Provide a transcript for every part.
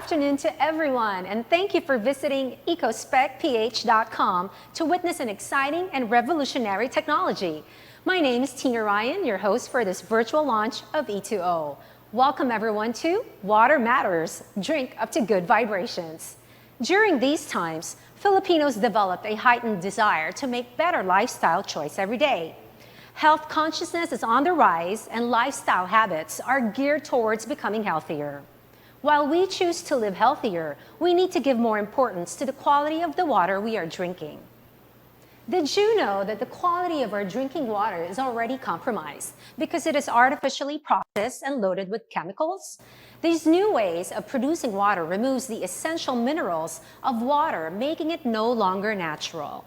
afternoon to everyone, and thank you for visiting ecospecph.com to witness an exciting and revolutionary technology. My name is Tina Ryan, your host for this virtual launch of E2O. Welcome everyone to Water Matters, drink up to good vibrations. During these times, Filipinos developed a heightened desire to make better lifestyle choice every day. Health consciousness is on the rise and lifestyle habits are geared towards becoming healthier. While we choose to live healthier, we need to give more importance to the quality of the water we are drinking. Did you know that the quality of our drinking water is already compromised because it is artificially processed and loaded with chemicals? These new ways of producing water removes the essential minerals of water, making it no longer natural.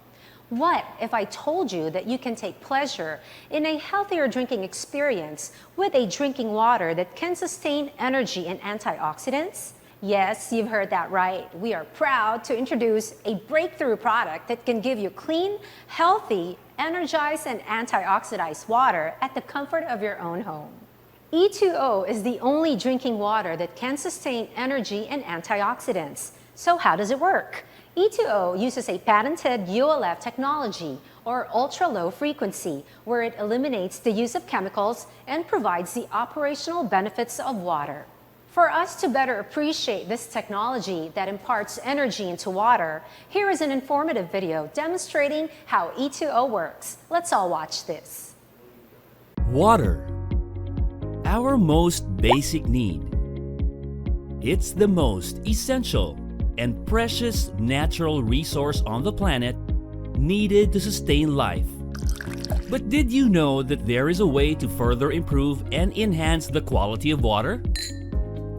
What if I told you that you can take pleasure in a healthier drinking experience with a drinking water that can sustain energy and antioxidants? Yes, you've heard that right. We are proud to introduce a breakthrough product that can give you clean, healthy, energized, and antioxidized water at the comfort of your own home. E2O is the only drinking water that can sustain energy and antioxidants. So how does it work? E2O uses a patented ULF technology, or ultra-low frequency, where it eliminates the use of chemicals and provides the operational benefits of water. For us to better appreciate this technology that imparts energy into water, here is an informative video demonstrating how E2O works. Let's all watch this. Water, our most basic need. It's the most essential and precious natural resource on the planet needed to sustain life. But did you know that there is a way to further improve and enhance the quality of water?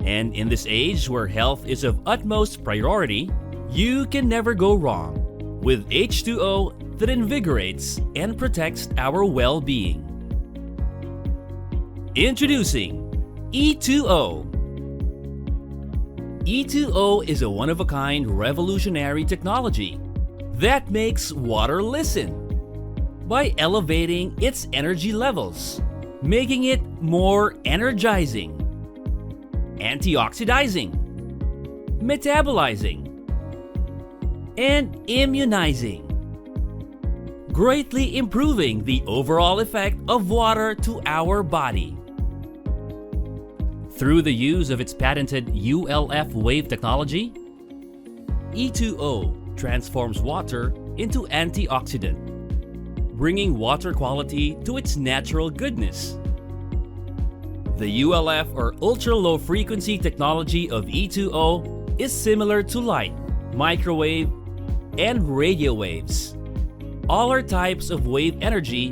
And in this age where health is of utmost priority, you can never go wrong with H2O that invigorates and protects our well-being. Introducing E2O. E2O is a one-of-a-kind revolutionary technology that makes water listen by elevating its energy levels, making it more energizing, antioxidizing, metabolizing, and immunizing, greatly improving the overall effect of water to our body. Through the use of its patented ULF wave technology, E2O transforms water into antioxidant, bringing water quality to its natural goodness. The ULF, or ultra-low frequency technology of E2O, is similar to light, microwave, and radio waves. All are types of wave energy,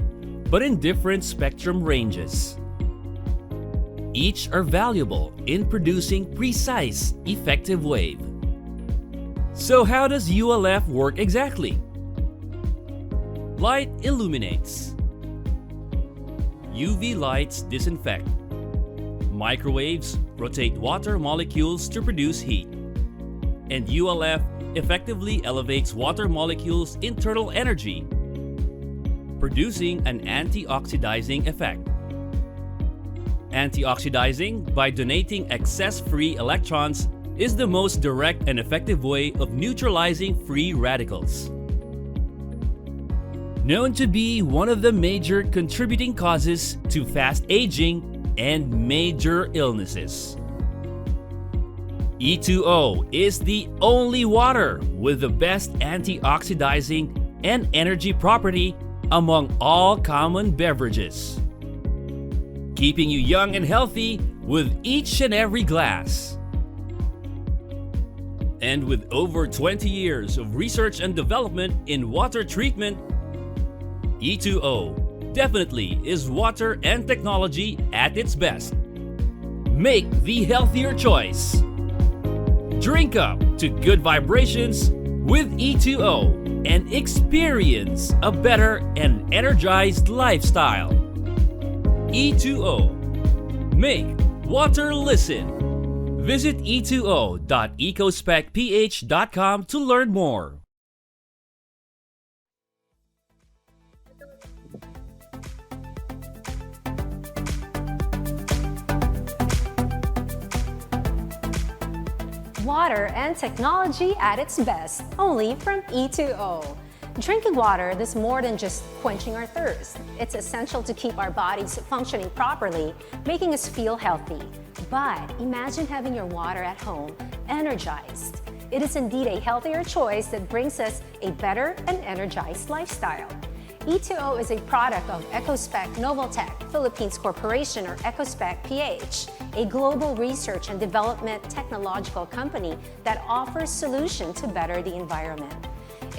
but in different spectrum ranges. Each are valuable in producing precise, effective wave. So how does ULF work exactly? Light illuminates. UV lights disinfect. Microwaves rotate water molecules to produce heat. And ULF effectively elevates water molecules' internal energy, producing an antioxidizing effect. Antioxidizing, by donating excess free electrons, is the most direct and effective way of neutralizing free radicals. Known to be one of the major contributing causes to fast aging and major illnesses. E2O is the only water with the best antioxidizing and energy property among all common beverages, keeping you young and healthy with each and every glass. And with over 20 years of research and development in water treatment, E2O definitely is water and technology at its best. Make the healthier choice. Drink up to good vibrations with E2O and experience a better and energized lifestyle. E2O. Make water listen. Visit e2o.ecospecph.com to learn more. water and technology at its best, only from E2O. Drinking water is more than just quenching our thirst. It's essential to keep our bodies functioning properly, making us feel healthy. But imagine having your water at home energized. It is indeed a healthier choice that brings us a better and energized lifestyle. E2O is a product of EcoSpec Novoltech Philippines Corporation, or EcoSpec PH, a global research and development technological company that offers solutions to better the environment.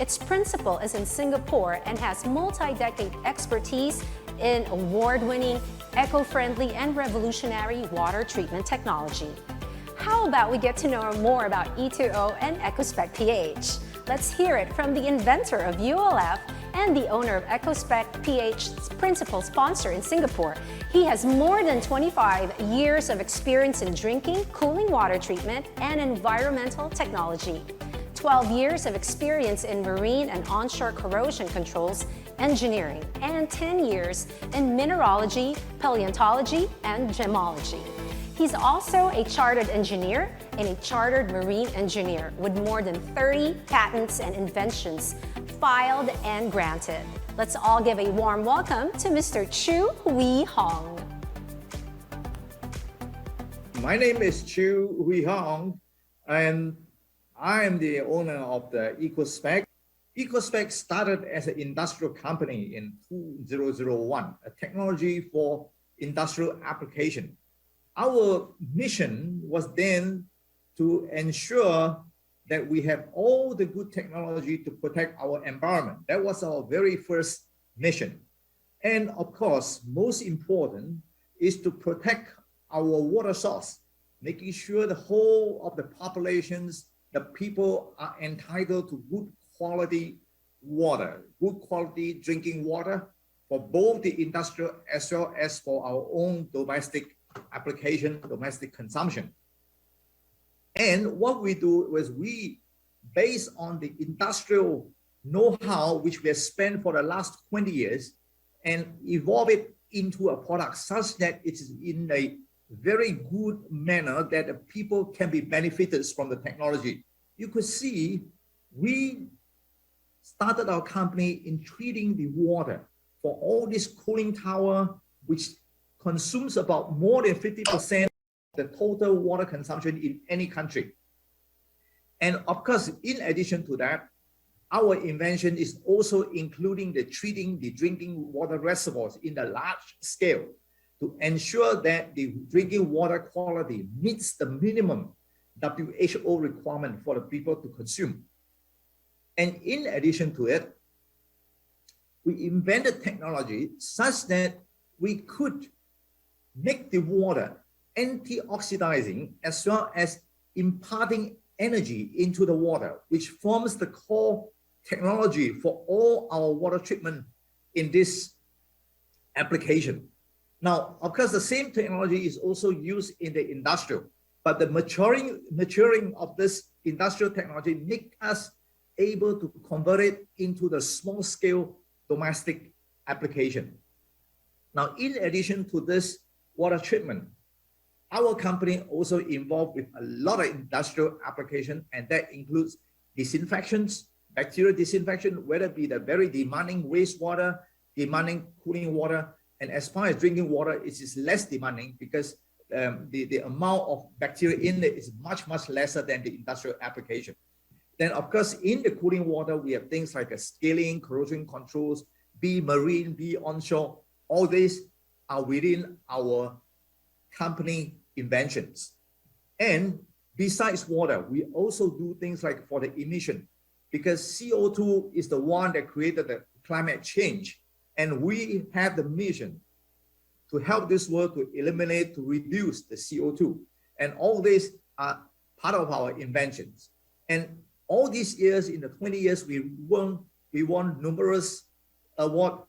Its principal is in Singapore and has multi-decade expertise in award-winning, eco-friendly, and revolutionary water treatment technology. How about we get to know more about E2O and EcoSpec PH? Let's hear it from the inventor of ULF and the owner of EcoSpec PH's principal sponsor in Singapore. He has more than 25 years of experience in drinking, cooling water treatment, and environmental technology. 12 years of experience in marine and onshore corrosion controls engineering, and 10 years in mineralogy, paleontology, and gemology. He's also a chartered engineer and a chartered marine engineer with more than 30 patents and inventions filed and granted. Let's all give a warm welcome to Mr. Chu Wee Hong. My name is Chu Wee Hong, and I am the owner of the EcoSpec. EcoSpec started as an industrial company in 2001, a technology for industrial application. Our mission was then to ensure that we have all the good technology to protect our environment. That was our very first mission. And of course, most important is to protect our water source, making sure the whole of the populations, the people are entitled to good quality water, good quality drinking water for both the industrial as well as for our own domestic application, domestic consumption. And what we do is we, based on the industrial know-how which we have spent for the last 20 years, and evolve it into a product such that it is in a very good manner that the people can be benefited from the technology. You could see we started our company in treating the water for all this cooling tower, which consumes about more than 50% of the total water consumption in any country. And of course, in addition to that, our invention is also including the treating the drinking water reservoirs in the large scale to ensure that the drinking water quality meets the minimum WHO requirement for the people to consume. And in addition to it, we invented technology such that we could make the water antioxidizing as well as imparting energy into the water, which forms the core technology for all our water treatment in this application. Now, of course, the same technology is also used in the industrial, but the maturing of this industrial technology make us able to convert it into the small scale domestic application. Now, in addition to this water treatment, our company also involved with a lot of industrial application, and that includes disinfections, bacterial disinfection, whether it be the very demanding wastewater, demanding cooling water, and as far as drinking water, it is less demanding because the amount of bacteria in it is much, much lesser than the industrial application. Then, of course, in the cooling water, we have things like scaling, corrosion controls, be marine, be onshore. All these are within our company inventions. And besides water, we also do things like for the emission, because CO2 is the one that created the climate change. And we have the mission to help this world to eliminate, to reduce the CO2. And all these are part of our inventions. And all these years, in the 20 years, we won numerous awards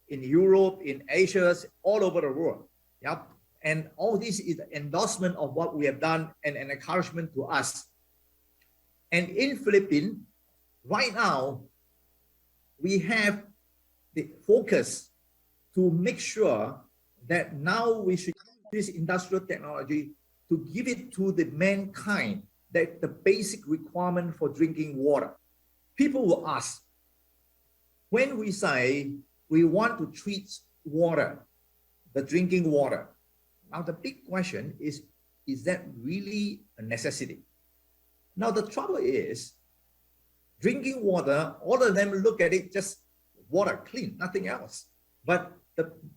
in Europe, in Asia, all over the world. Yep. And all this is an endorsement of what we have done and an encouragement to us. And in Philippines, right now, we have the focus to make sure that now we should use this industrial technology to give it to the mankind that the basic requirement for drinking water. People will ask, when we say we want to treat water, the drinking water, now the big question is that really a necessity? Now the trouble is, drinking water, all of them look at it just water, clean, nothing else. But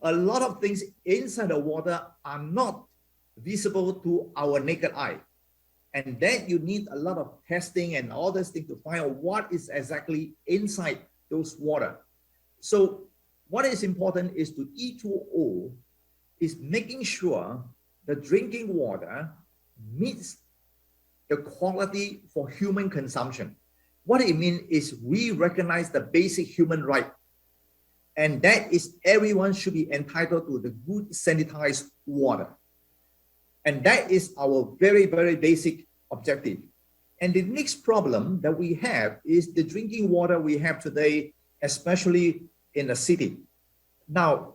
a lot of things inside the water are not visible to our naked eye. And then you need a lot of testing and all this thing to find out what is exactly inside those water. So what is important is to E2O is making sure the drinking water meets the quality for human consumption. What it means is we recognize the basic human right. And that is everyone should be entitled to the good sanitized water. And that is our very, very basic objective. And the next problem that we have is the drinking water we have today, especially in the city. Now,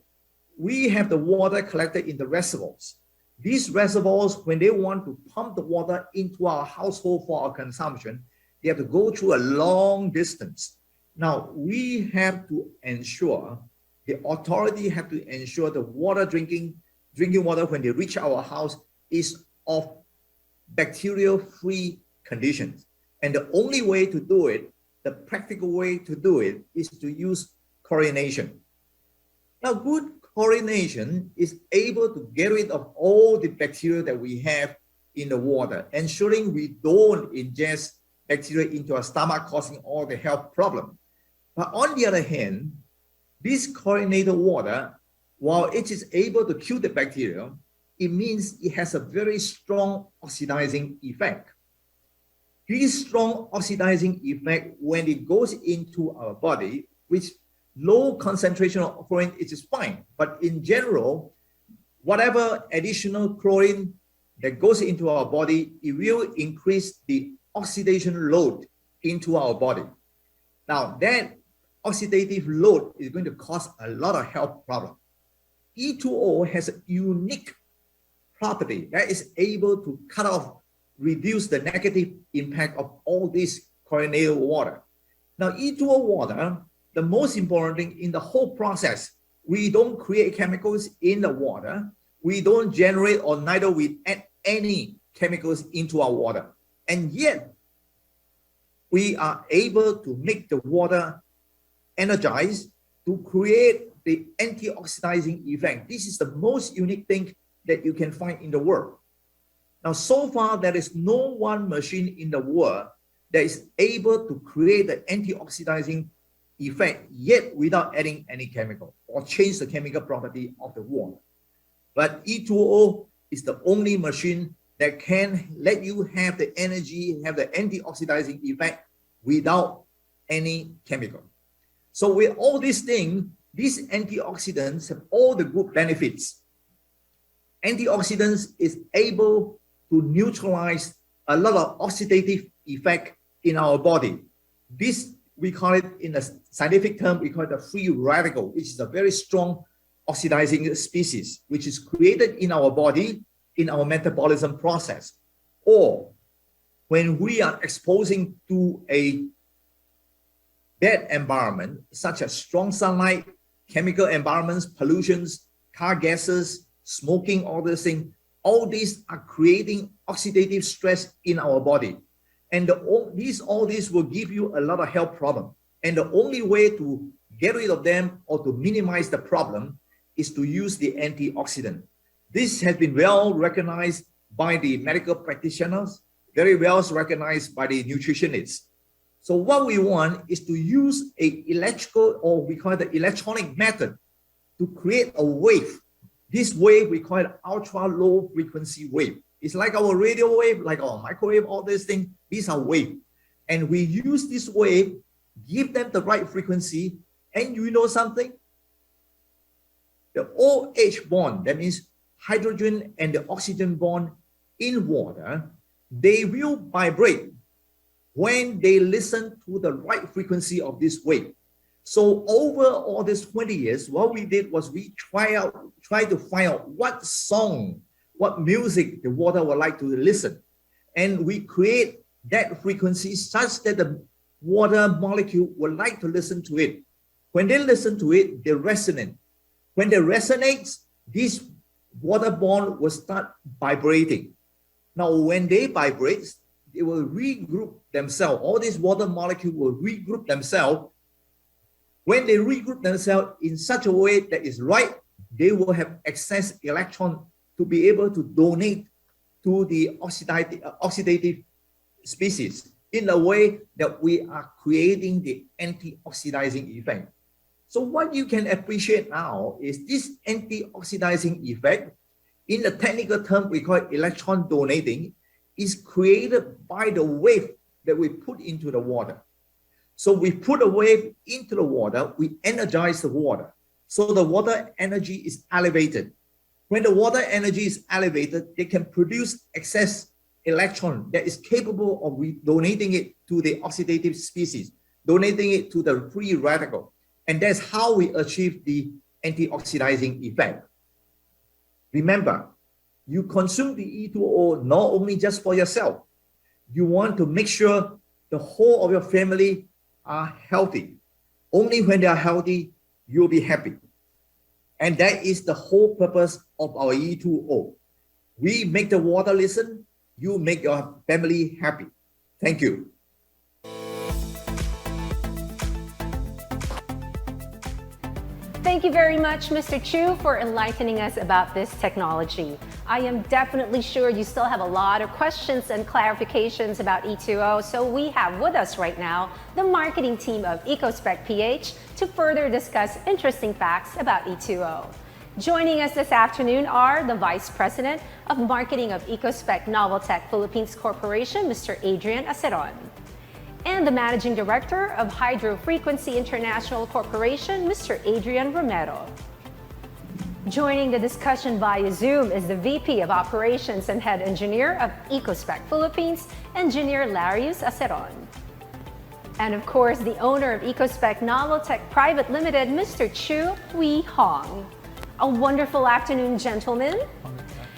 we have the water collected in the reservoirs. These reservoirs, when they want to pump the water into our household for our consumption, they have to go through a long distance. Now, we have to ensure, the authority have to ensure the water drinking water when they reach our house is of bacteria-free conditions. And the only way to do it, the practical way to do it, is to use chlorination. Now, good chlorination is able to get rid of all the bacteria that we have in the water, ensuring we don't ingest bacteria into our stomach, causing all the health problems. But on the other hand, this chlorinated water, while it is able to kill the bacteria, it means it has a very strong oxidizing effect. This strong oxidizing effect, when it goes into our body, which low concentration of chlorine, it is fine. But in general, whatever additional chlorine that goes into our body, it will increase the oxidation load into our body. Now, that oxidative load is going to cause a lot of health problems. E2O has a unique property that is able to cut off, reduce the negative impact of all this chlorinated water. Now, E2O water, the most important thing in the whole process, we don't create chemicals in the water. We don't generate or neither we add any chemicals into our water. And yet, we are able to make the water energized to create the antioxidizing effect. This is the most unique thing that you can find in the world. Now, so far, there is no one machine in the world that is able to create the antioxidizing effect yet without adding any chemical or change the chemical property of the water. But E2O is the only machine that can let you have the energy, have the antioxidizing effect without any chemical. So with all these things, these antioxidants have all the good benefits. Antioxidants is able to neutralize a lot of oxidative effect in our body. This, we call it in a scientific term, we call it a free radical, which is a very strong oxidizing species, which is created in our body, in our metabolism process. Or when we are exposing to a bad environment, such as strong sunlight, chemical environments, pollutions, car gases, smoking, all these are creating oxidative stress in our body. And all these will give you a lot of health problems. And the only way to get rid of them or to minimize the problem is to use the antioxidant. This has been well recognized by the medical practitioners, very well recognized by the nutritionists. So what we want is to use a electrical, or we call it the electronic method, to create a wave. This wave we call it ultra low frequency wave. It's like our radio wave, like our microwave, all these things. These are waves. And we use this wave, give them the right frequency, and you know something? The OH bond, that means hydrogen and the oxygen bond in water, they will vibrate when they listen to the right frequency of this wave. So over all these 20 years, what we did was we try to find out what song, what music the water would like to listen. And we create that frequency such that the water molecule would like to listen to it. When they listen to it, they resonate. When they resonate, this water bond will start vibrating. Now, when they vibrate, they will regroup themselves. All these water molecules will regroup themselves. When they regroup themselves in such a way that is right, they will have excess electron to be able to donate to the oxidative species in a way that we are creating the anti-oxidizing effect. So what you can appreciate now is this anti-oxidizing effect, in the technical term we call it electron donating, is created by the wave that we put into the water. So we put a wave into the water, we energize the water. So the water energy is elevated. When the water energy is elevated, they can produce excess electron that is capable of donating it to the oxidative species, donating it to the free radical. And that's how we achieve the anti-oxidizing effect. Remember, you consume the E2O not only just for yourself. You want to make sure the whole of your family are healthy. Only when they are healthy, you'll be happy. And that is the whole purpose of our E2O. We make the water listen, you make your family happy. Thank you. Thank you very much, Mr. Chu, for enlightening us about this technology. I am definitely sure you still have a lot of questions and clarifications about E2O, so we have with us right now the marketing team of EcoSpec PH to further discuss interesting facts about E2O. Joining us this afternoon are the Vice President of Marketing of EcoSpec Noveltech Philippines Corporation, Mr. Adrian Aceron, and the Managing Director of Hydro Frequency International Corporation, Mr. Adrian Romero. Joining the discussion via Zoom is the VP of Operations and Head Engineer of EcoSpec Philippines, Engineer Larius Aceron. And of course, the owner of EcoSpec Noveltech Private Limited, Mr. Chu Hui Hong. A wonderful afternoon, gentlemen.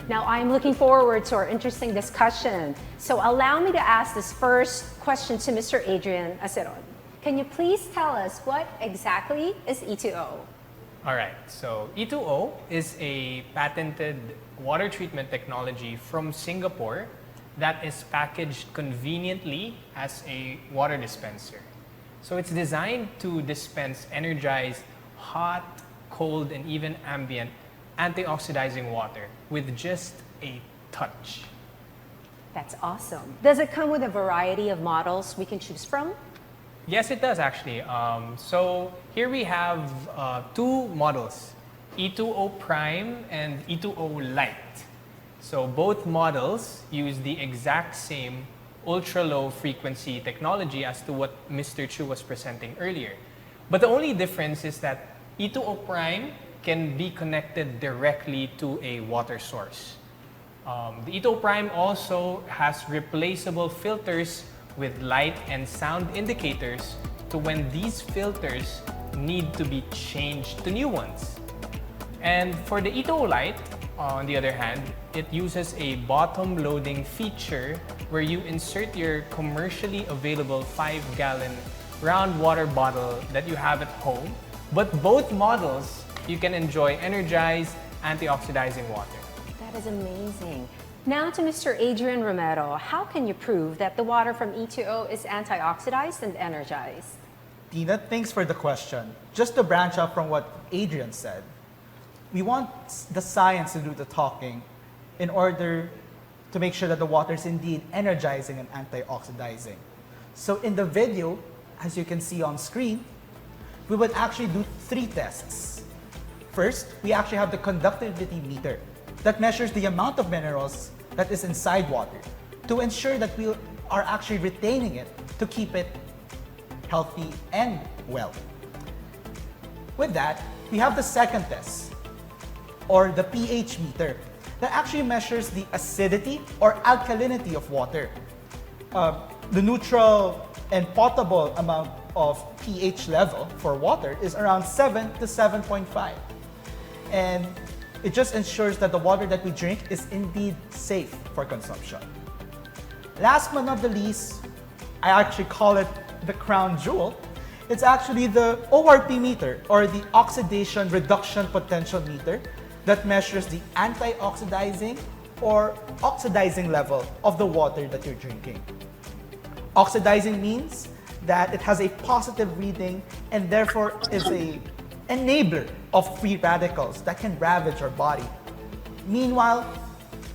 Now, I'm looking forward to our interesting discussion. So allow me to ask this first question to Mr. Adrian Aceron. Can you please tell us what exactly is E2O? All right, so E2O is a patented water treatment technology from Singapore that is packaged conveniently as a water dispenser. So it's designed to dispense energized, hot, cold, and even ambient antioxidizing water with just a touch. That's awesome. Does it come with a variety of models we can choose from? Yes, it does actually. So here we have two models, E2O Prime and E2O Lite. So both models use the exact same ultra-low frequency technology as to what Mr. Chu was presenting earlier. But the only difference is that E2O Prime can be connected directly to a water source. The E2O Prime also has replaceable filters with light and sound indicators to when these filters need to be changed to new ones. And for the E2O Lite, on the other hand, it uses a bottom loading feature where you insert your commercially available 5-gallon round water bottle that you have at home. But both models, you can enjoy energized, antioxidizing water. That is amazing. Now to Mr. Adrian Romero, how can you prove that the water from E2O is antioxidized and energized? Tina, thanks for the question. Just to branch out from what Adrian said, we want the science to do the talking in order to make sure that the water is indeed energizing and antioxidizing. So in the video, as you can see on screen, we would actually do 3 tests. First, we actually have the conductivity meter that measures the amount of minerals that is inside water to ensure that we are actually retaining it to keep it healthy and well. With that, we have the second test, or the pH meter, that actually measures the acidity or alkalinity of water. The neutral and potable amount of pH level for water is around 7 to 7.5. And it just ensures that the water that we drink is indeed safe for consumption. Last but not the least, I actually call it the crown jewel. It's actually the ORP meter, or the oxidation reduction potential meter, that measures the anti-oxidizing or oxidizing level of the water that you're drinking. Oxidizing means that it has a positive reading and therefore is an enabler of free radicals that can ravage our body. Meanwhile,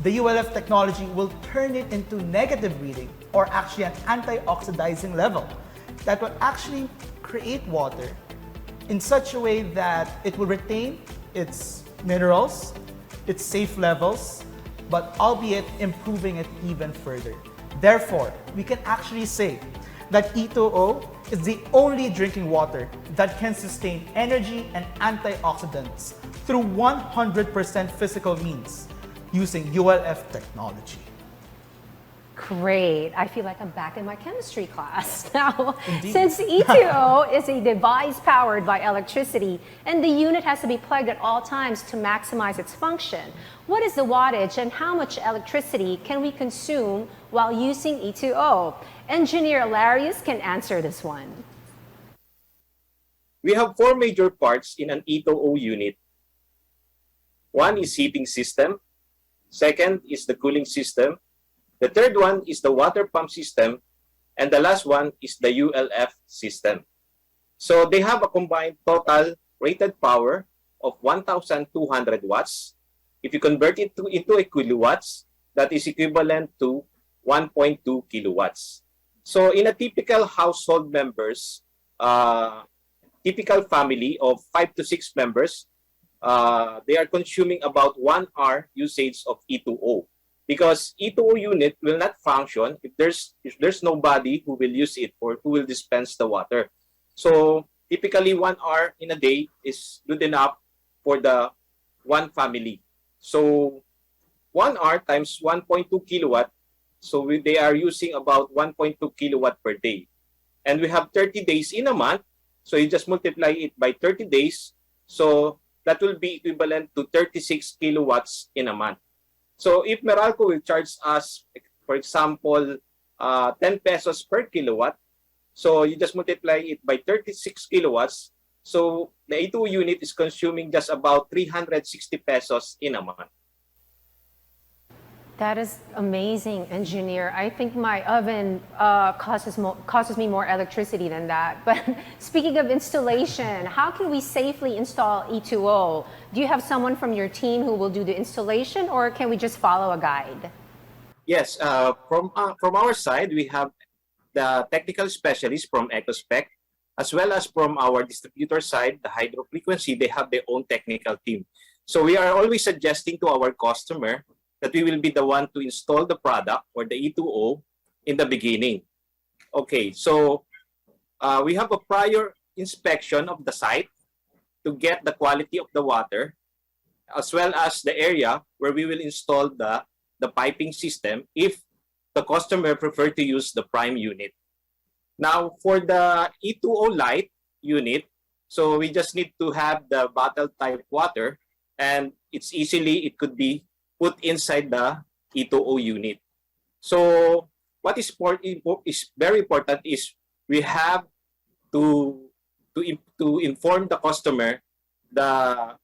the ULF technology will turn it into negative reading, or actually an anti-oxidizing level, that will actually create water in such a way that it will retain its minerals, its safe levels, but albeit improving it even further. Therefore, we can actually say that E2O is the only drinking water that can sustain energy and antioxidants through 100% physical means using ULF technology. Great. I feel like I'm back in my chemistry class now. Indeed. Since E2O is a device powered by electricity and the unit has to be plugged at all times to maximize its function, what is the wattage and how much electricity can we consume while using E2O? Engineer Alarius can answer this one. We have four major parts in an E2O unit. One is heating system. Second is the cooling system. The third one is the water pump system, and the last one is the ULF system. So they have a combined total rated power of 1,200 watts. If you convert it into a kilowatts, that is equivalent to 1.2 kilowatts. So in a typical household members, typical family of 5 to 6 members, they are consuming about 1 hour usage of E2O. Because E2O unit will not function if there's nobody who will use it or who will dispense the water. So typically 1 hour in a day is good enough for the one family. So 1 hour times 1.2 kilowatt, so they are using about 1.2 kilowatt per day. And we have 30 days in a month, so you just multiply it by 30 days. So that will be equivalent to 36 kilowatts in a month. So if Meralco will charge us, for example, 10 pesos per kilowatt, so you just multiply it by 36 kilowatts, so the E2O unit is consuming just about 360 pesos in a month. That is amazing, engineer. I think my oven causes me more electricity than that. But speaking of installation, how can we safely install E2O? Do you have someone from your team who will do the installation, or can we just follow a guide? Yes, from our side, we have the technical specialists from EcoSpec, as well as from our distributor side, the hydro frequency, they have their own technical team. So we are always suggesting to our customer that we will be the one to install the product or the E2O in the beginning. Okay, so we have a prior inspection of the site to get the quality of the water, as well as the area where we will install the piping system if the customer prefer to use the prime unit. Now, for the E2O Lite unit, so we just need to have the bottle type water, and it could be put inside the E2O unit. So what is very important is we have to inform the customer the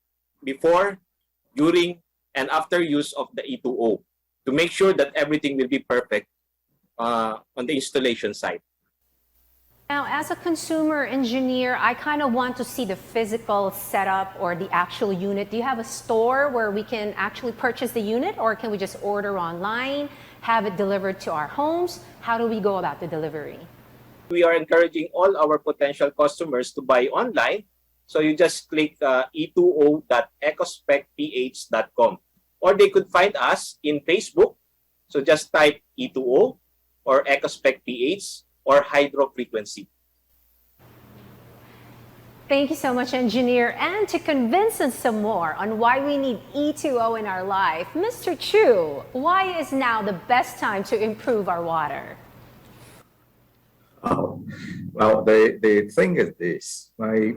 before, during, and after use of the E2O to make sure that everything will be perfect on the installation site. Now, as a consumer engineer, I kind of want to see the physical setup or the actual unit. Do you have a store where we can actually purchase the unit, or can we just order online, have it delivered to our homes? How do we go about the delivery? We are encouraging all our potential customers to buy online. So you just click e2o.ecospecph.com, or they could find us in Facebook. So just type E2O or EcoSpec PH or hydro frequency. Thank you so much, engineer. And to convince us some more on why we need E2O in our life, Mr. Chu, why is now the best time to improve our water? Oh, well, the thing is this, right?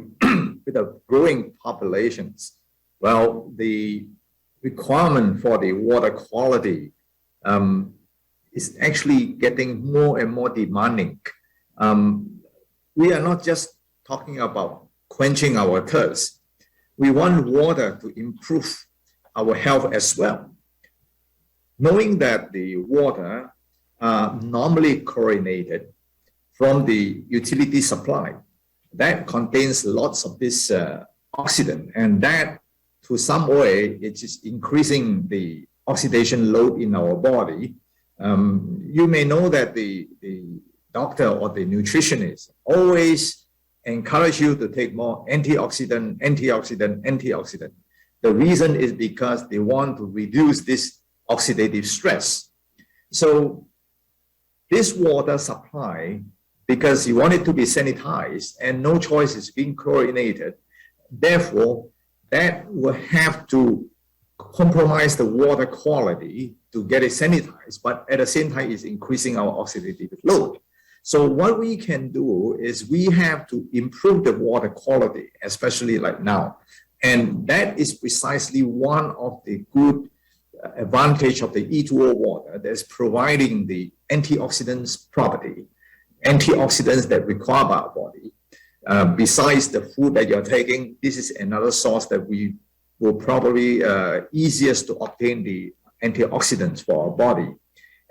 With the growing populations, well, the requirement for the water quality is actually getting more and more demanding. We are not just talking about quenching our thirst. We want water to improve our health as well. Knowing that the water are normally chlorinated from the utility supply, that contains lots of this oxidant, and that to some way it is increasing the oxidation load in our body. You may know that the doctor or the nutritionist always encourage you to take more antioxidant. The reason is because they want to reduce this oxidative stress. So this water supply, because you want it to be sanitized and no choice is being chlorinated, therefore that will have to compromise the water quality to get it sanitized, but at the same time is increasing our oxidative load. So what we can do is we have to improve the water quality, especially like now. And that is precisely one of the good advantage of the E2O water that's providing the antioxidants property, antioxidants that require by our body. Besides the food that you're taking, this is another source that we will probably easiest to obtain the antioxidants for our body.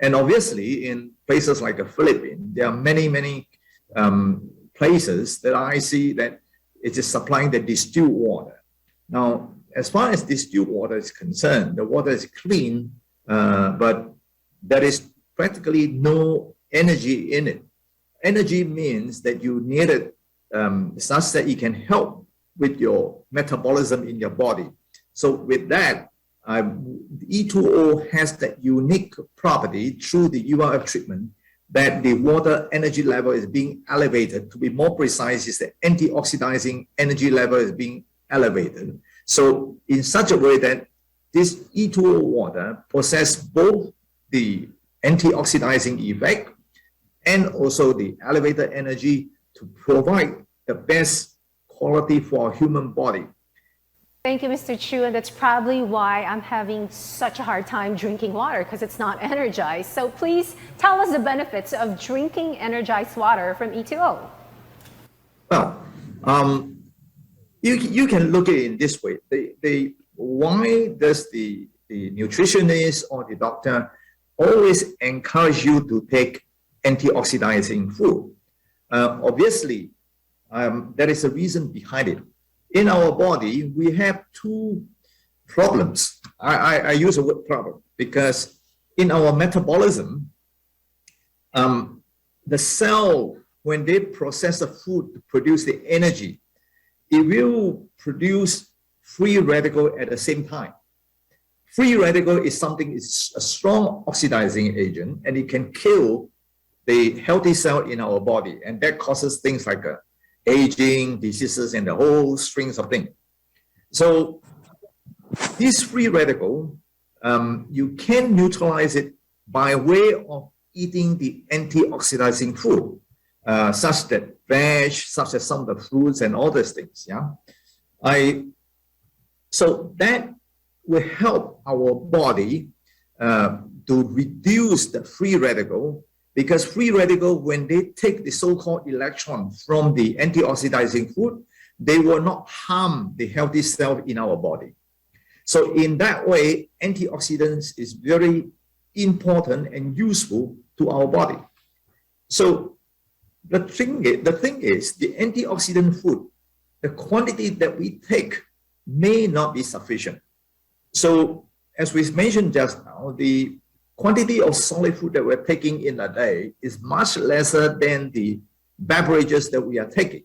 And obviously in places like the Philippines, there are many places that I see that it is supplying the distilled water. Now, as far as distilled water is concerned, the water is clean, but there is practically no energy in it. Energy means that you need it such that it can help with your metabolism in your body. So with that, E2O has that unique property through the URF treatment that the water energy level is being elevated. To be more precise, is the antioxidizing energy level is being elevated. So in such a way that this E2O water possesses both the antioxidizing effect and also the elevated energy to provide the best quality for a human body. Thank you, Mr. Chu, and that's probably why I'm having such a hard time drinking water, because it's not energized. So please tell us the benefits of drinking energized water from E2O. Well, you can look at it in this way. Why does the nutritionist or the doctor always encourage you to take antioxidizing food? Obviously, there is a reason behind it. In our body, we have two problems. I use the word problem because in our metabolism, the cell, when they process the food to produce the energy, it will produce free radical at the same time. Free radical is something, it's a strong oxidizing agent, and it can kill the healthy cell in our body, and that causes things like aging, diseases, and the whole strings of things. So this free radical, you can neutralize it by way of eating the antioxidizing food, such that veg, such as some of the fruits and all those things. So that will help our body to reduce the free radical, because free radical, when they take the so-called electron from the antioxidizing food, they will not harm the healthy cell in our body. So in that way, antioxidants is very important and useful to our body. So the thing is, the antioxidant food, the quantity that we take may not be sufficient. So as we mentioned just now, the quantity of solid food that we're taking in a day is much lesser than the beverages that we are taking.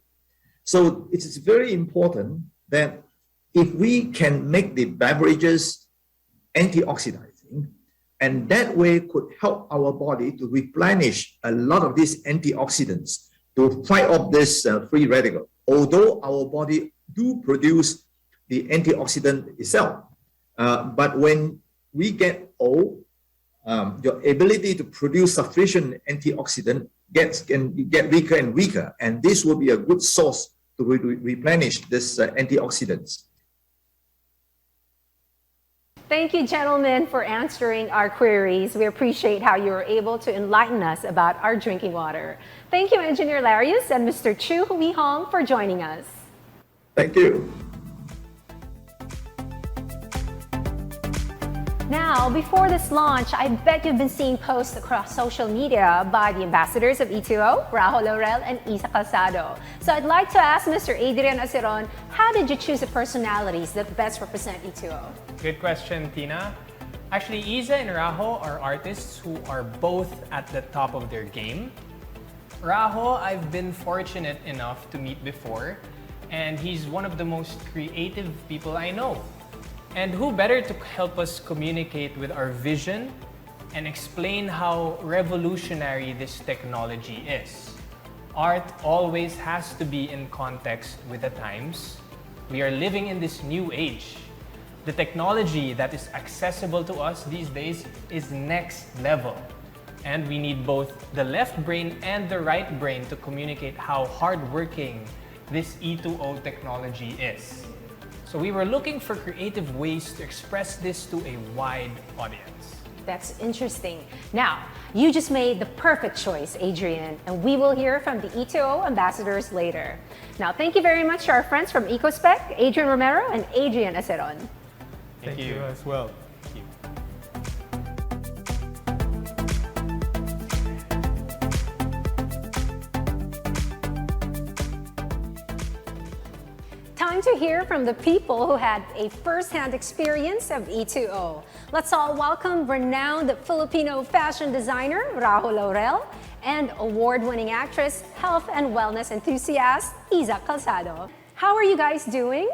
So it is very important that if we can make the beverages antioxidizing, and that way could help our body to replenish a lot of these antioxidants to fight off this free radical. Although our body do produce the antioxidant itself, but when we get old, your ability to produce sufficient antioxidant can get weaker and weaker, and this will be a good source to replenish this antioxidants. Thank you, gentlemen, for answering our queries. We appreciate how you were able to enlighten us about our drinking water. Thank you, Engineer Larius and Mr. Chu Hui Hong, for joining us. Thank you. Now, before this launch, I bet you've been seeing posts across social media by the ambassadors of E2O, Rajo Laurel and Isa Calzado. So I'd like to ask Mr. Adrian Aceron, how did you choose the personalities that best represent E2O? Good question, Tina. Actually, Isa and Rajo are artists who are both at the top of their game. Rajo, I've been fortunate enough to meet before, and he's one of the most creative people I know. And who better to help us communicate with our vision and explain how revolutionary this technology is. Art always has to be in context with the times. We are living in this new age. The technology that is accessible to us these days is next level. And we need both the left brain and the right brain to communicate how hardworking this E2O technology is. So we were looking for creative ways to express this to a wide audience. That's interesting. Now, you just made the perfect choice, Adrian, and we will hear from the E2O ambassadors later. Now, thank you very much to our friends from EcoSpec, Adrian Romero and Adrian Aceron. Thank you as well. Thank you. Time to hear from the people who had a first-hand experience of E2O. Let's all welcome renowned Filipino fashion designer Rajo Laurel and award-winning actress, health and wellness enthusiast Isa Calzado. How are you guys doing?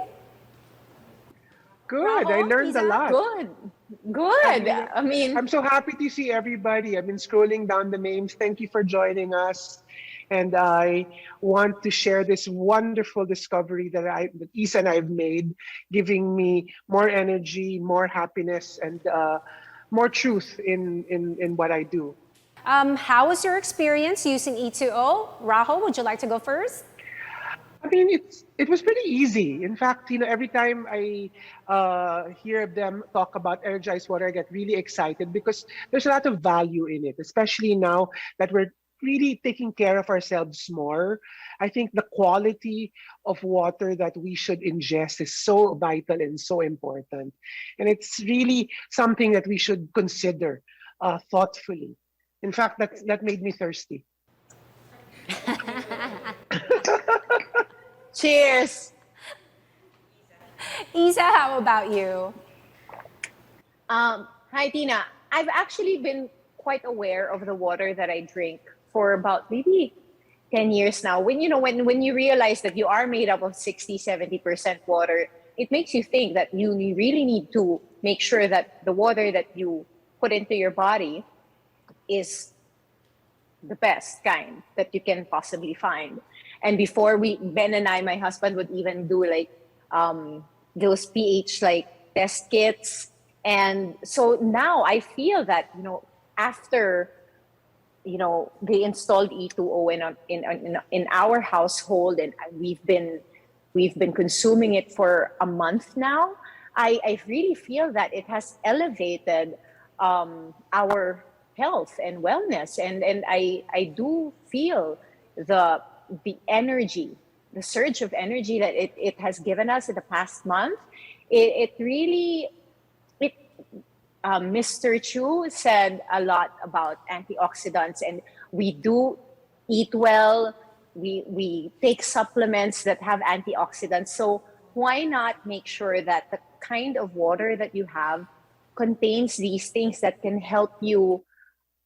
Good. Rajo, I learned Isa? a lot. Good. I mean, I'm so happy to see everybody. I've been scrolling down the names. Thank you for joining us. And I want to share this wonderful discovery that Isa and I have made, giving me more energy, more happiness, and more truth in what I do. How was your experience using E2O? Rajo, would you like to go first? I mean, it was pretty easy. In fact, every time I hear them talk about energized water, I get really excited because there's a lot of value in it, especially now that we're really taking care of ourselves more. I think the quality of water that we should ingest is so vital and so important. And it's really something that we should consider thoughtfully. In fact, that made me thirsty. cheers. Isa, how about you? Hi, Tina. I've actually been quite aware of the water that I drink for about maybe 10 years now. When you realize that you are made up of 60-70% water, it makes you think that you really need to make sure that the water that you put into your body is the best kind that you can possibly find. And before Ben and I, my husband, would even do those pH test kits. And so now I feel that, after they installed E2O in our household, and we've been consuming it for a month now. I really feel that it has elevated our health and wellness, and I do feel the energy, the surge of energy that it has given us in the past month. Mr. Chu said a lot about antioxidants, and we do eat well. We take supplements that have antioxidants. So why not make sure that the kind of water that you have contains these things that can help you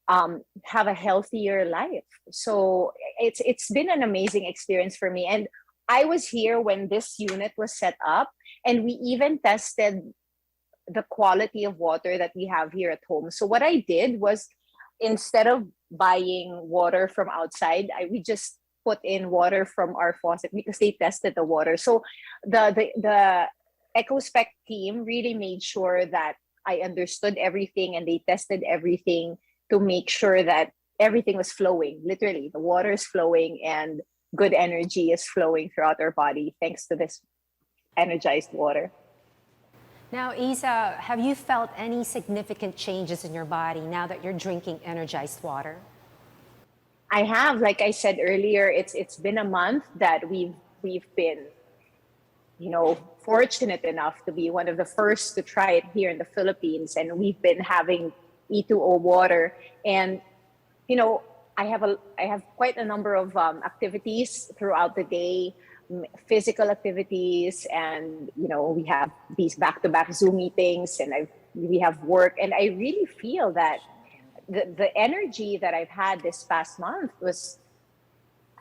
have a healthier life? So it's been an amazing experience for me. And I was here when this unit was set up, and we even tested the quality of water that we have here at home. So what I did was, instead of buying water from outside, we just put in water from our faucet because they tested the water. So the EcoSpec team really made sure that I understood everything, and they tested everything to make sure that everything was flowing. Literally, the water is flowing and good energy is flowing throughout our body thanks to this energized water. Now, Isa, have you felt any significant changes in your body now that you're drinking energized water? I have, like I said earlier, it's been a month that we've been, fortunate enough to be one of the first to try it here in the Philippines, and we've been having E2O water. And you know, I have quite a number of activities throughout the day, physical activities, and we have these back-to-back Zoom meetings, and we have work, and I really feel that the energy that I've had this past month was,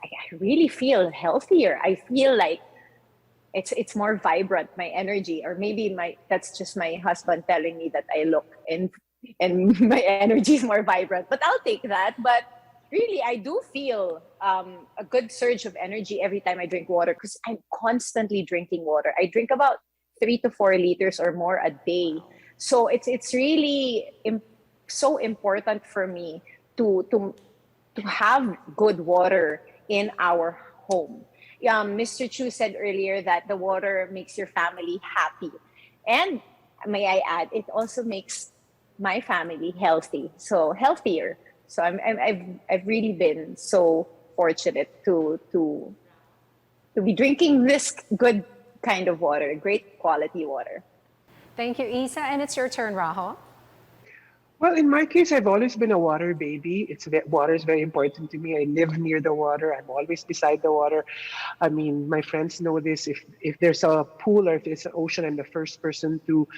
I really feel healthier. I feel like it's more vibrant, my energy, or maybe that's just my husband telling me that I look and my energy is more vibrant, but I'll take that. But really, I do feel a good surge of energy every time I drink water, because I'm constantly drinking water. I drink about 3 to 4 liters or more a day. So it's really so important for me to have good water in our home. Mr. Chu said earlier that the water makes your family happy. And may I add, it also makes my family healthy, so healthier. So I've really been so fortunate to be drinking this good kind of water, great quality water. Thank you, Isa. And it's your turn, Rajo. Well, in my case, I've always been a water baby. Water is very important to me. I live near the water. I'm always beside the water. I mean, my friends know this. If there's a pool or if there's an ocean, I'm the first person to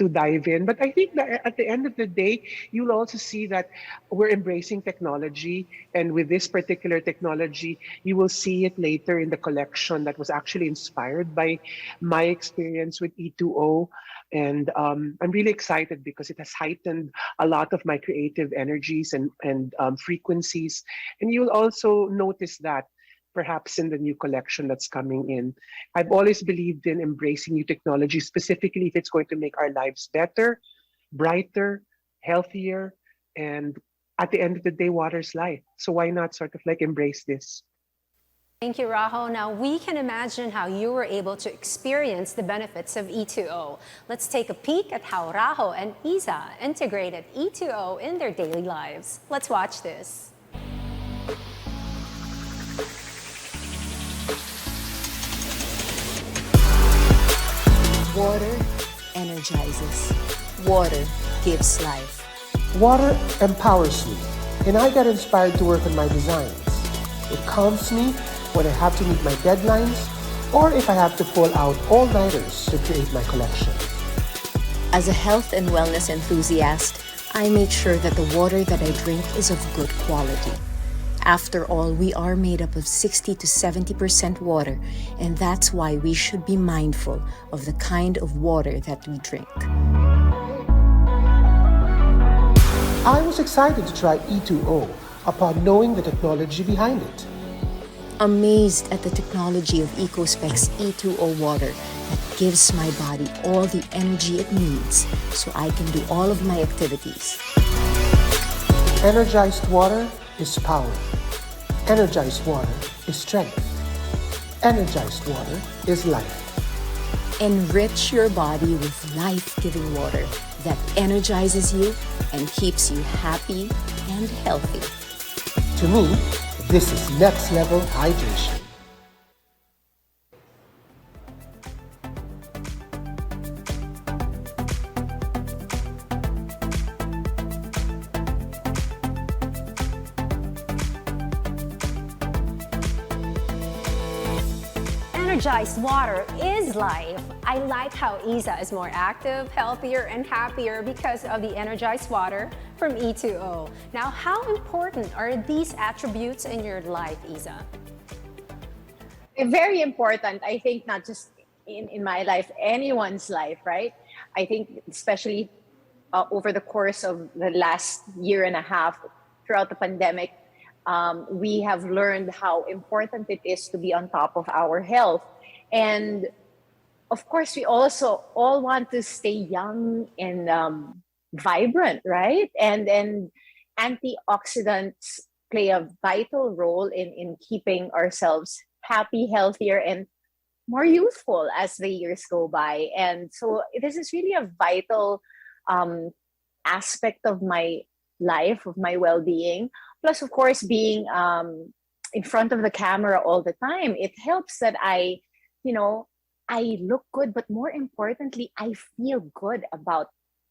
dive in. But I think that at the end of the day, you'll also see that we're embracing technology, and with this particular technology, you will see it later in the collection that was actually inspired by my experience with E2O. And I'm really excited because it has heightened a lot of my creative energies and frequencies. And you'll also notice that perhaps in the new collection that's coming in. I've always believed in embracing new technology, specifically if it's going to make our lives better, brighter, healthier, and at the end of the day, water's life. So why not sort of like embrace this? Thank you, Rajo. Now, we can imagine how you were able to experience the benefits of E2O. Let's take a peek at how Rajo and Isa integrated E2O in their daily lives. Let's watch this. Water energizes. Water gives life. Water empowers me, and I get inspired to work on my designs. It calms me when I have to meet my deadlines or if I have to pull out all-nighters to create my collection. As a health and wellness enthusiast, I make sure that the water that I drink is of good quality. After all, we are made up of 60 to 70% water, and that's why we should be mindful of the kind of water that we drink. I was excited to try E2O upon knowing the technology behind it. Amazed at the technology of EcoSpec's E2O water that gives my body all the energy it needs so I can do all of my activities. Energized water is power. Energized water is strength. Energized water is life. Enrich your body with life-giving water that energizes you and keeps you happy and healthy. To me, this is next level hydration. Energized water is life. I like how Isa is more active, healthier, and happier because of the energized water from E2O. Now, how important are these attributes in your life, Isa? Very important. I think not just in my life, anyone's life, right? I think especially over the course of the last year and a half throughout the pandemic, we have learned how important it is to be on top of our health. And of course, we also all want to stay young and vibrant, right? And antioxidants play a vital role in keeping ourselves happy, healthier, and more youthful as the years go by. And so this is really a vital um, aspect of my life, of my well-being. Plus, of course, being in front of the camera all the time, it helps that you know, I look good, but more importantly, I feel good about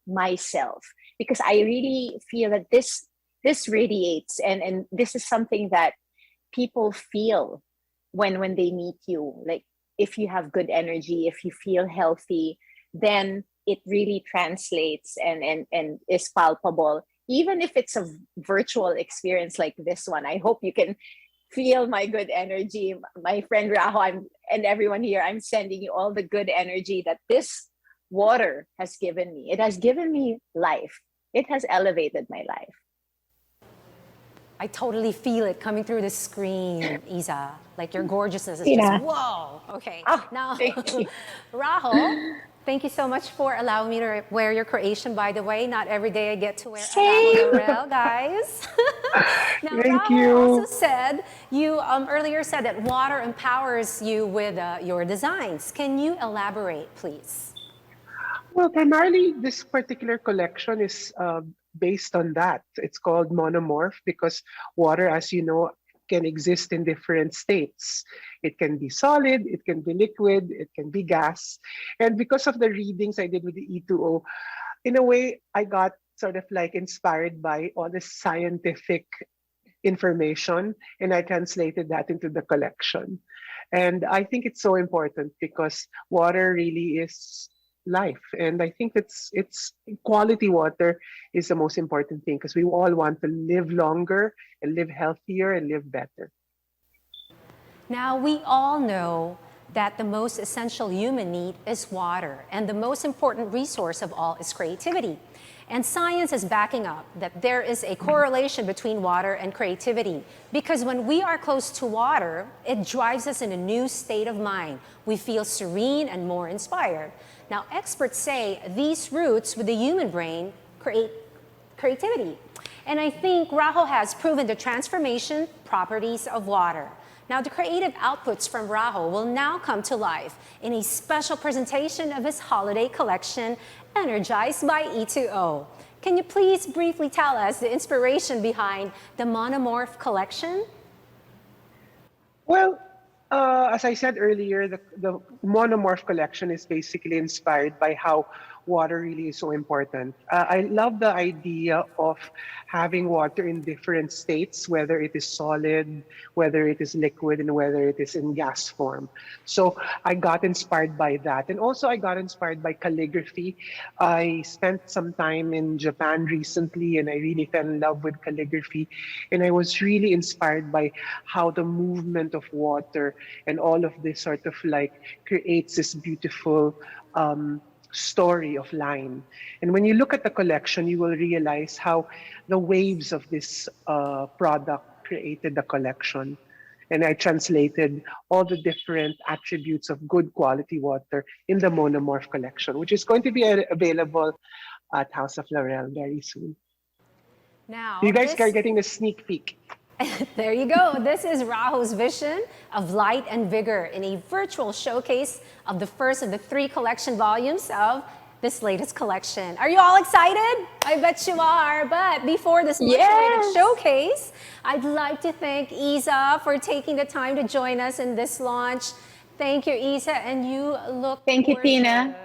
myself because I really feel that this radiates, and this is something that people feel when they meet you. Like if you have good energy, if you feel healthy, then it really translates and is palpable. Even if it's a virtual experience like this one, I hope you can feel my good energy. My friend Rajo, and everyone here, I'm sending you all the good energy that this water has given me. It has given me life. It has elevated my life. I totally feel it coming through the screen, Isa. Like your gorgeousness is Tina. just whoa. Okay, Oh, now, thank you. Rahul, thank you so much for allowing me to wear your creation, by the way. Not every day I get to wear a Rajo Same. Laurel, guys. Now, Thank Rahul also you. said, you earlier said that water empowers you with your designs. Can you elaborate, please? Well, primarily, this particular collection is based on that. It's called MONOMORPH because water, as you know, can exist in different states. It can be solid, it can be liquid, it can be gas. And because of the readings I did with the E2O, in a way, I got sort of like inspired by all the scientific information and I translated that into the collection. And I think it's so important because water really is life. And I think it's quality water is the most important thing because we all want to live longer and live healthier and live better. Now, we all know that the most essential human need is water, and the most important resource of all is creativity. And science is backing up that there is a correlation between water and creativity, because when we are close to water, it drives us in a new state of mind. We feel serene and more inspired. Now, experts say these roots with the human brain create creativity. And I think Rajo has proven the transformation properties of water. Now, the creative outputs from Rajo will now come to life in a special presentation of his holiday collection, Energized by E2O. Can you please briefly tell us the inspiration behind the MONOMORPH collection? Well, as I said earlier, the monomorph collection is basically inspired by how water really is so important. I love the idea of having water in different states, whether it is solid, whether it is liquid, and whether it is in gas form. So I got inspired by that. And also I got inspired by calligraphy. I spent some time in Japan recently and I really fell in love with calligraphy. And I was really inspired by how the movement of water and all of this sort of like creates this beautiful story of line. And when you look at the collection, you will realize how the waves of this product created the collection. And I translated all the different attributes of good quality water in the Monomorph collection, which is going to be available at House of Laurel very soon. Now, You guys are getting a sneak peek. there you go. This is Rajo's vision of light and vigor in a virtual showcase of the first of the 3 collection volumes of this latest collection. Are you all excited? I bet you are. But before this much-awaited showcase, I'd like to thank Isa for taking the time to join us in this launch. Thank you, Isa, and you look Thank you, Tina.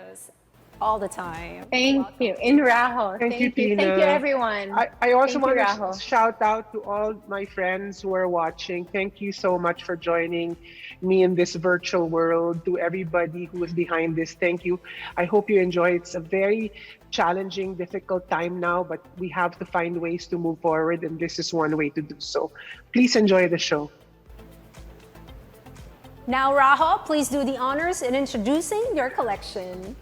all the time. Thank you. In Rajo. Thank you, Tina. Thank you, everyone. I also Thank you, want to Rajo. shout out to all my friends who are watching. Thank you so much for joining me in this virtual world. To everybody who is behind this, thank you. I hope you enjoy. It's a very challenging, difficult time now, but we have to find ways to move forward, and this is one way to do so. Please enjoy the show. Now, Rajo, please do the honors in introducing your collection.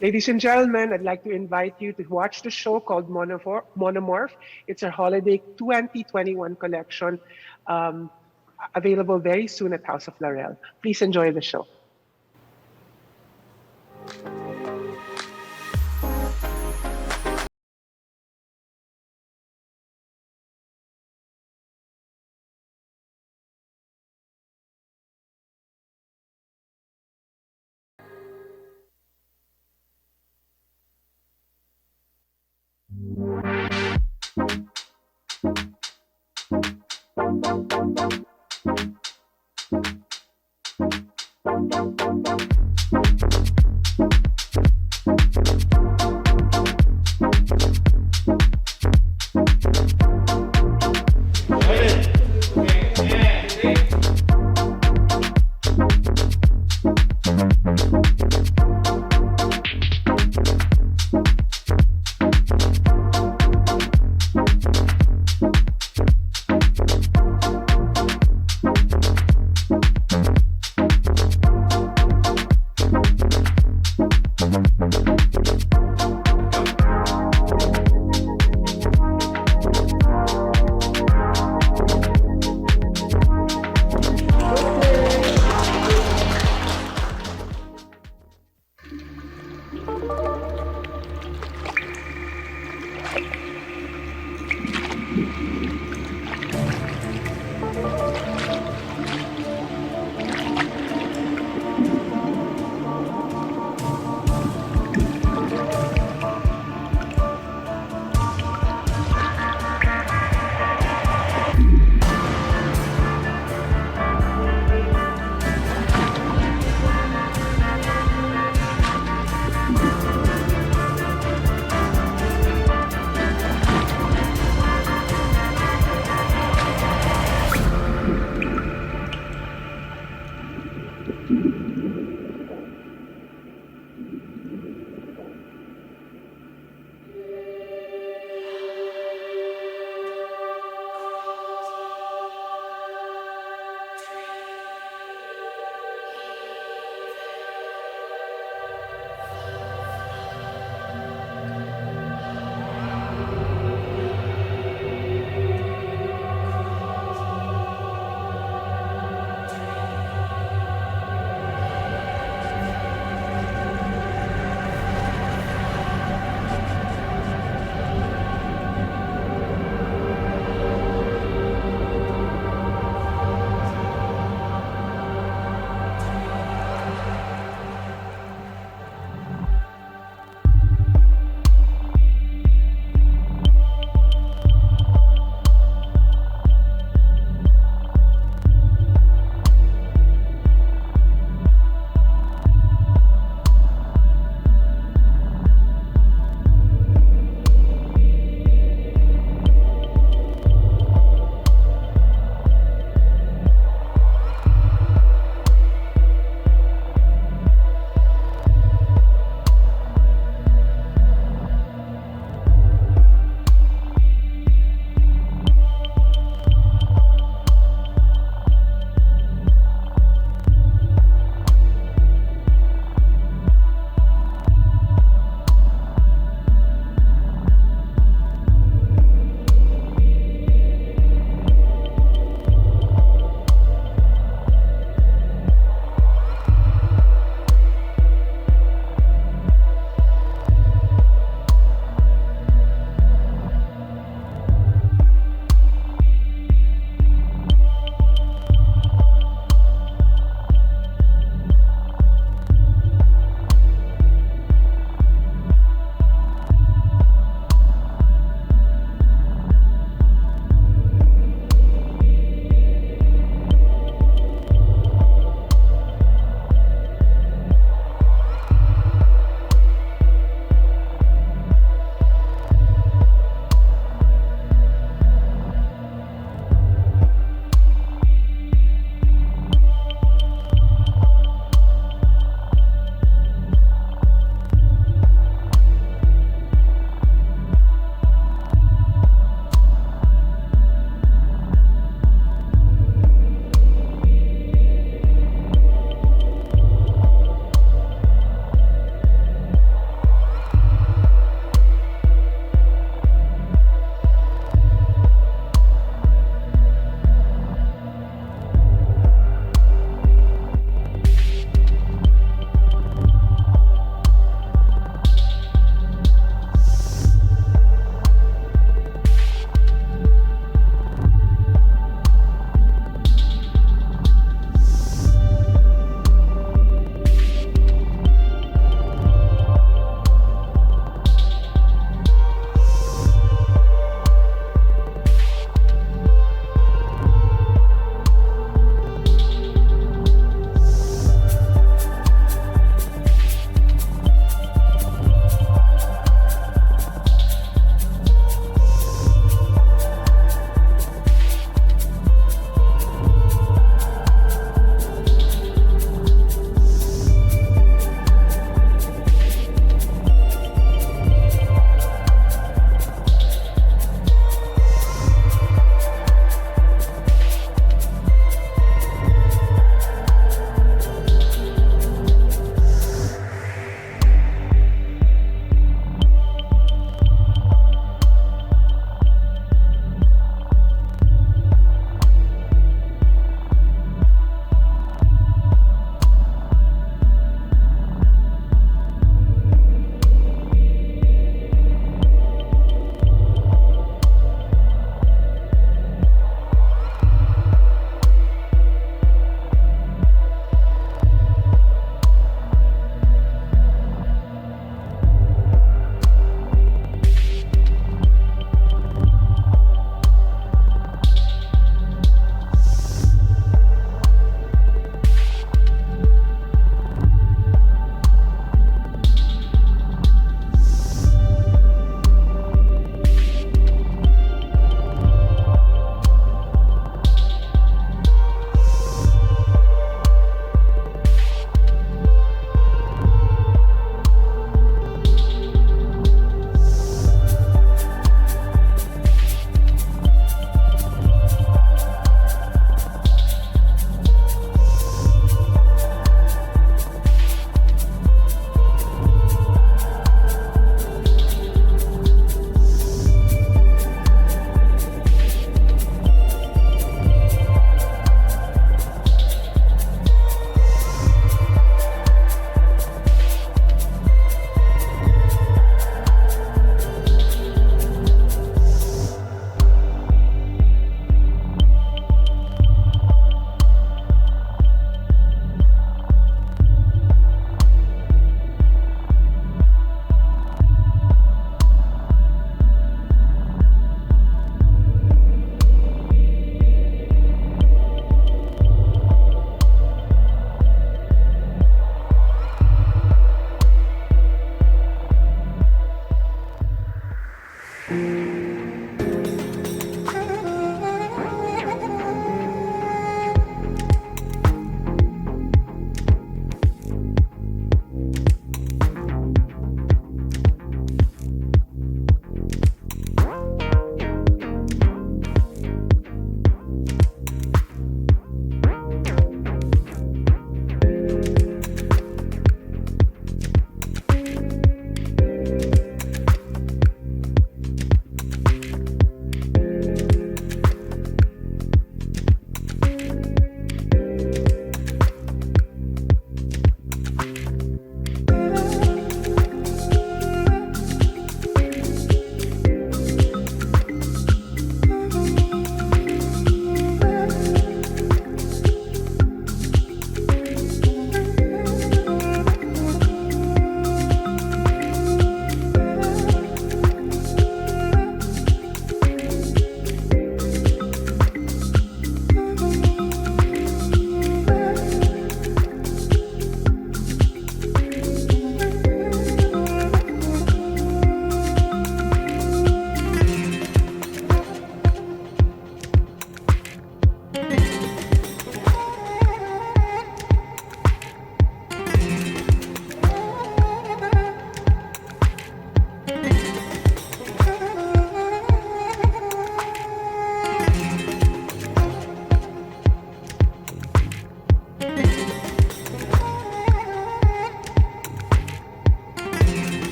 Ladies and gentlemen, I'd like to invite you to watch the show called Monomorph. It's our holiday 2021 collection, available very soon at House of Laurel. Please enjoy the show.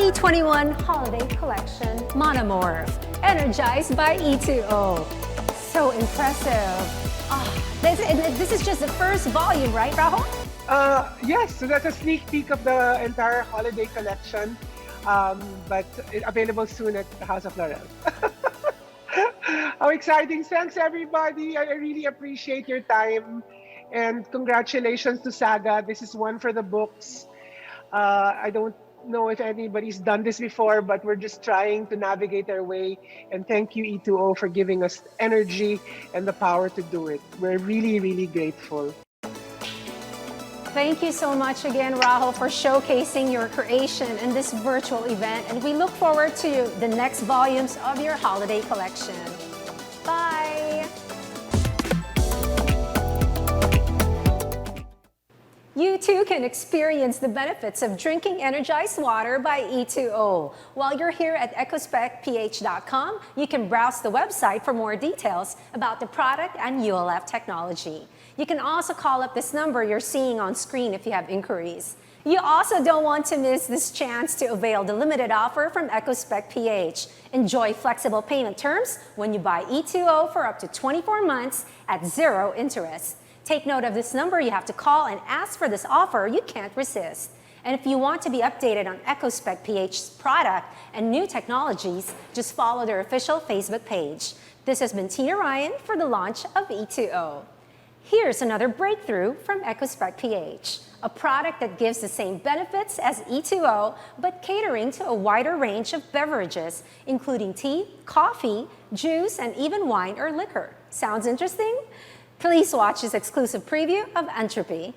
2021 Holiday Collection MONOMORPH, energized by E2O. So impressive. This is just the first volume, right, Rahul? Yes, so that's a sneak peek of the entire holiday collection, but available soon at the House of Laurel. How exciting. Thanks, everybody. I really appreciate your time. And congratulations to Saga. This is one for the books. I don't know if anybody's done this before, but we're just trying to navigate our way. And thank you, E2O, for giving us energy and the power to do it. We're really, really grateful. Thank you so much again, Rahul, for showcasing your creation in this virtual event. And we look forward to the next volumes of your holiday collection. Bye. You too can experience the benefits of drinking energized water by E2O. While you're here at ecospecph.com, you can browse the website for more details about the product and ULF technology. You can also call up this number you're seeing on screen if you have inquiries. You also don't want to miss this chance to avail the limited offer from EcoSpec PH. Enjoy flexible payment terms when you buy E2O for up to 24 months at 0 interest. Take note of this number you have to call and ask for this offer you can't resist. And if you want to be updated on EcoSpec PH's product and new technologies, just follow their official Facebook page. This has been Tina Ryan for the launch of E2O. Here's another breakthrough from EcoSpec PH, a product that gives the same benefits as E2O, but catering to a wider range of beverages, including tea, coffee, juice, and even wine or liquor. Sounds interesting? Please watch this exclusive preview of Entropy.